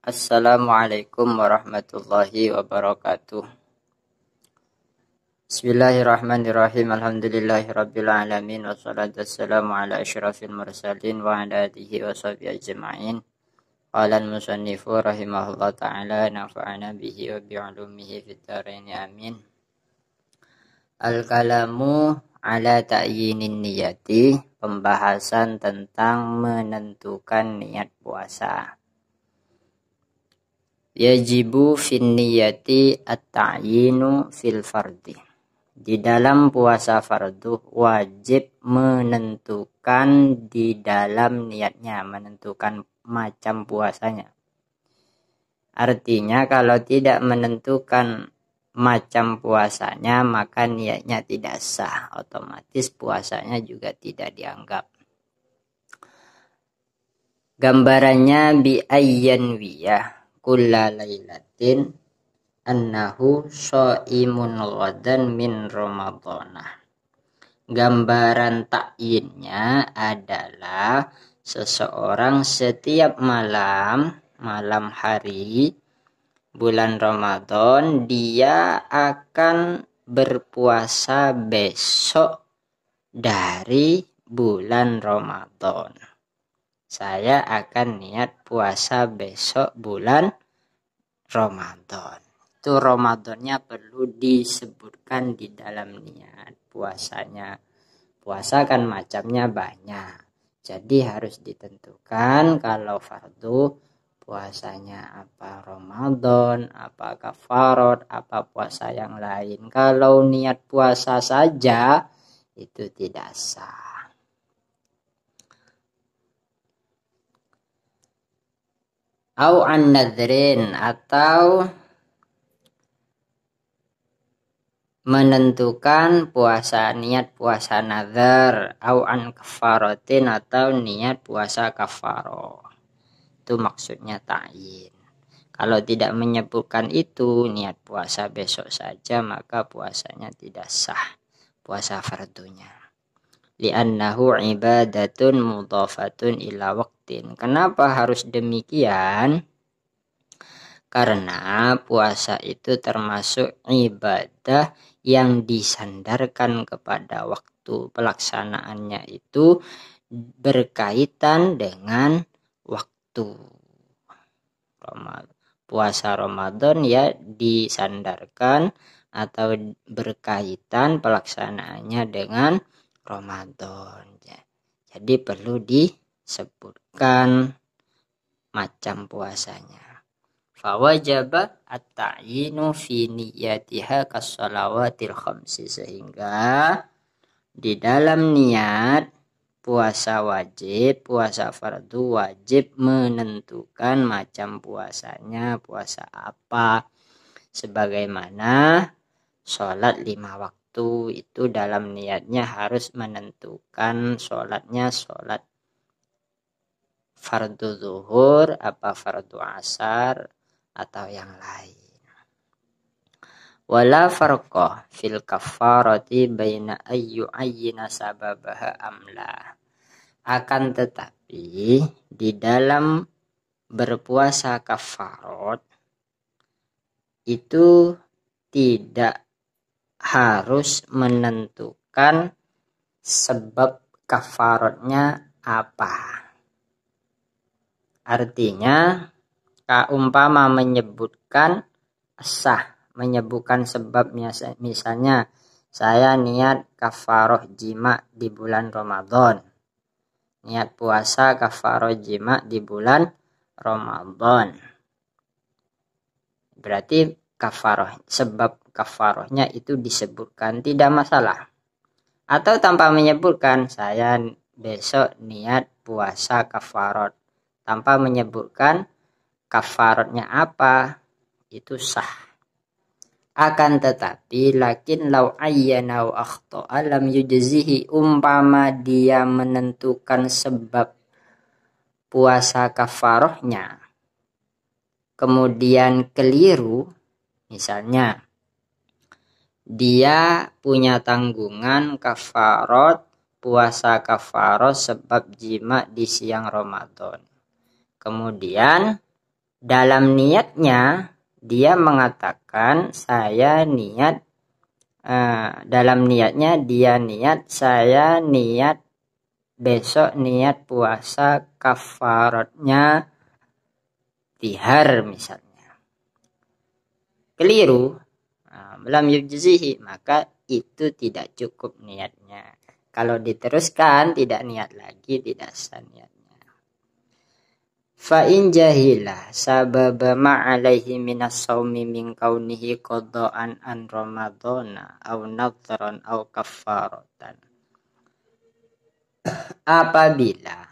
Assalamualaikum warahmatullahi wabarakatuh. Bismillahirrahmanirrahim. Alhamdulillahirabbil alamin wassalatu wassalamu ala asyrafil mursalin wa ala alihi washabihi ajma'in. Qala al-musannifu rahimahullah ta'ala nafa'ana bihi wa bi'ulumihi fid dharain amin. Al-kalamu ala ta'yinin niyati, pembahasan tentang menentukan niat puasa. Yajibu fin niyati at-ta'yinu fil fardi. Di dalam puasa fardu wajib menentukan di dalam niatnya, menentukan macam puasanya. Artinya kalau tidak menentukan macam puasanya maka niatnya tidak sah, otomatis puasanya juga tidak dianggap. Gambarannya bi ayyanwiyah kulla lailatin annahu shaimun ghadan min ramadhanah. Gambaran takyinnya adalah seseorang setiap malam hari bulan Ramadan dia akan berpuasa besok dari bulan Ramadan. Saya akan niat puasa besok bulan Ramadan. Itu Ramadannya perlu disebutkan di dalam niat puasanya. Puasa kan macamnya banyak. Jadi harus ditentukan kalau fardu puasanya apa Ramadan, apa kafarat, apa puasa yang lain. Kalau niat puasa saja itu tidak sah. Au an nadrin, atau menentukan puasa niat puasa nazar, au an kafaratin, atau niat puasa kafaroh. Itu maksudnya ta'yin. Kalau tidak menyebutkan itu niat puasa besok saja maka puasanya tidak sah, puasa fardunya. Li'annahu ibadatun mudhafatun ila waqtin. Kenapa harus demikian? Karena puasa itu termasuk ibadah yang disandarkan kepada waktu. Pelaksanaannya itu berkaitan dengan waktu. Puasa Ramadan ya disandarkan atau berkaitan pelaksanaannya dengan Ramadan. Jadi perlu disebutkan macam puasanya. Fawajaba at-ta'yinu fi niyatiha kas-shalawatil khamsi, sehingga di dalam niat puasa wajib, puasa fardu wajib menentukan macam puasanya, puasa apa. Sebagaimana sholat 5 waktu itu dalam niatnya harus menentukan sholatnya sholat fardu zuhur, apa fardu asar, atau yang lain. Wala farqa fil kafarati baina ayyu ayyina sababaha amla. Akan tetapi di dalam berpuasa kafarat itu tidak harus menentukan sebab kafaratnya apa. Artinya umpama menyebutkan sah, menyebutkan sebab, misalnya saya niat kafarah jima di bulan Ramadan, niat puasa kafarah jima di bulan Ramadan, berarti kafarah, sebab kafarahnya itu disebutkan, tidak masalah. Atau tanpa menyebutkan saya besok niat puasa kafarat, tanpa menyebutkan kafaratnya apa, itu sah. Akan tetapi lakin law ayyana wa akhta'a lam yujzihi, umpama dia menentukan sebab puasa kafarahnya kemudian keliru, misalnya dia punya tanggungan kafarat, puasa kafarat sebab jima di siang Ramadan, kemudian dalam niatnya dia mengatakan saya niat, dalam niatnya dia niat saya niat besok niat puasa kafaratnya tihar misalnya. Keliru, lam yujzihi, maka itu tidak cukup niatnya. Kalau diteruskan tidak niat lagi, tidak sah niatnya. Fa in jahila sababa ma alaihi minas shaumi min kaunihi qada'an an ramadhana aw nadhran aw kaffaratan. Apabila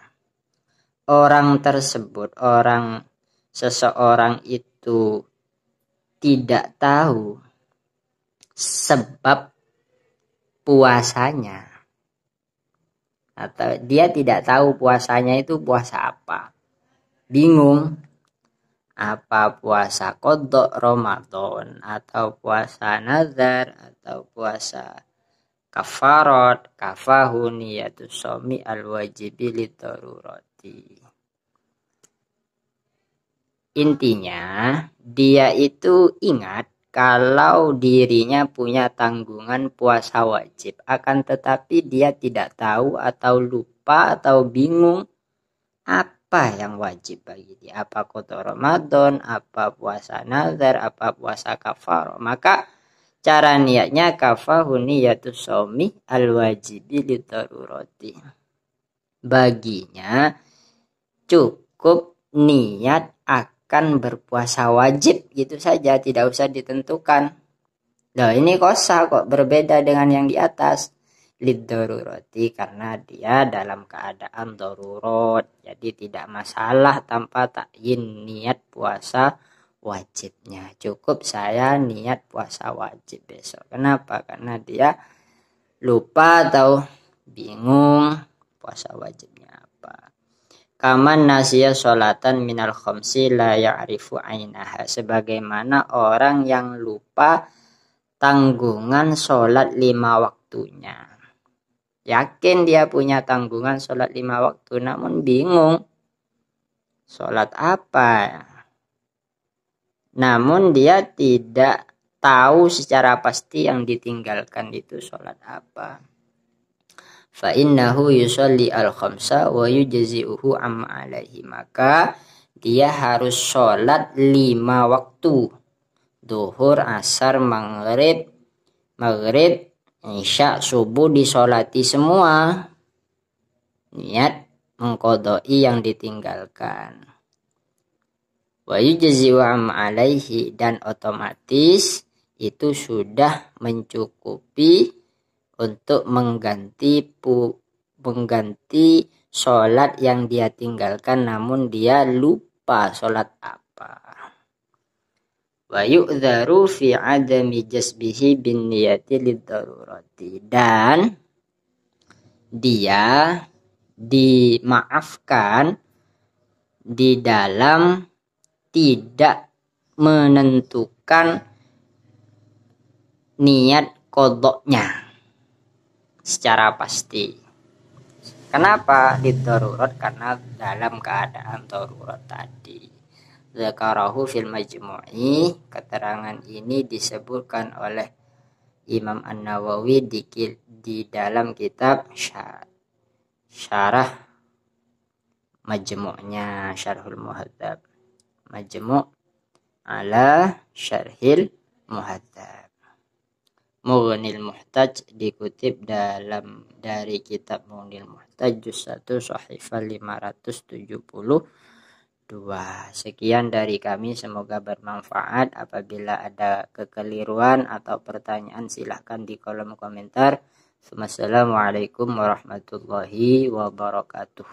seseorang itu tidak tahu sebab puasanya, atau dia tidak tahu puasanya itu puasa apa, bingung apa puasa qadha Ramadan atau puasa nazar atau puasa kafarat, kafahu niyatus shaumi al-wajibi lidarurati. Intinya dia itu ingat kalau dirinya punya tanggungan puasa wajib, akan tetapi dia tidak tahu atau lupa atau bingung apa yang wajib bagi dia, apa qadha Ramadan, apa puasa nazar, apa puasa kafarah. Maka cara niatnya kafahu niyatus shaumi al-wajibi lidarurati. Baginya cukup niat akan berpuasa wajib gitu saja, tidak usah ditentukan. Nah, ini kosa kok berbeda dengan yang di atas. Lidarurati, karena dia dalam keadaan darurat, jadi tidak masalah tanpa takyin niat puasa wajibnya. Cukup saya niat puasa wajib besok. Kenapa? Karena dia lupa atau bingung puasa wajibnya apa. Kaman nasiya sholatan minal khamsi la ya'rifu ainaha, sebagaimana orang yang lupa tanggungan sholat 5 waktunya. Yakin dia punya tanggungan sholat 5 waktu, namun bingung sholat apa. Namun dia tidak tahu secara pasti yang ditinggalkan itu sholat apa. Fa innahu yusolli al-khamsa wa yujzi'uhu amma alaihi, maka dia harus sholat 5 waktu. Duhur, asar, maghrib, isya, subuh disolati semua. Niat mengqadai yang ditinggalkan. Wa yujzi'u amma alaihi, dan otomatis itu sudah mencukupi untuk mengganti sholat yang dia tinggalkan namun dia lupa sholat apa. Wa yu'dharu fi adami jasbihi bin niyati lidarurati, dan dia dimaafkan di dalam tidak menentukan niat qadhanya secara pasti. Kenapa lidarurat? Karena dalam keadaan darurat tadi. Zakarahu fil majmu'i, keterangan ini disebutkan oleh Imam An-Nawawi di dalam kitab syarah majmu'nya, Syarhul Muhadzab, Majmu' ala Syarhil Muhadzab. Mughnil Muhtaj dikutip dari kitab Mughnil Muhtaj juz 1 sahifah 572. Sekian dari kami, semoga bermanfaat. Apabila ada kekeliruan atau pertanyaan silahkan di kolom komentar. Wassalamualaikum warahmatullahi wabarakatuh.